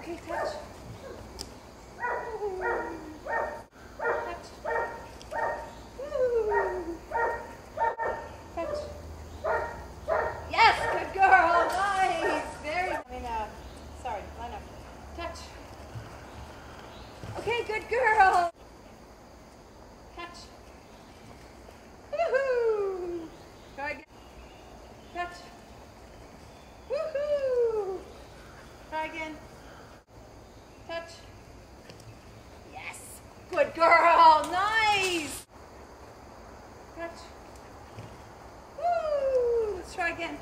Okay, touch. Touch. Touch. Yes, good girl. Nice. Very. Sorry, line up. Touch. Okay, good girl. Touch. Woohoo! Try again. Touch. Woohoo! Try again. Touch. Yes. Good girl. Nice. Touch. Woo! Let's try again.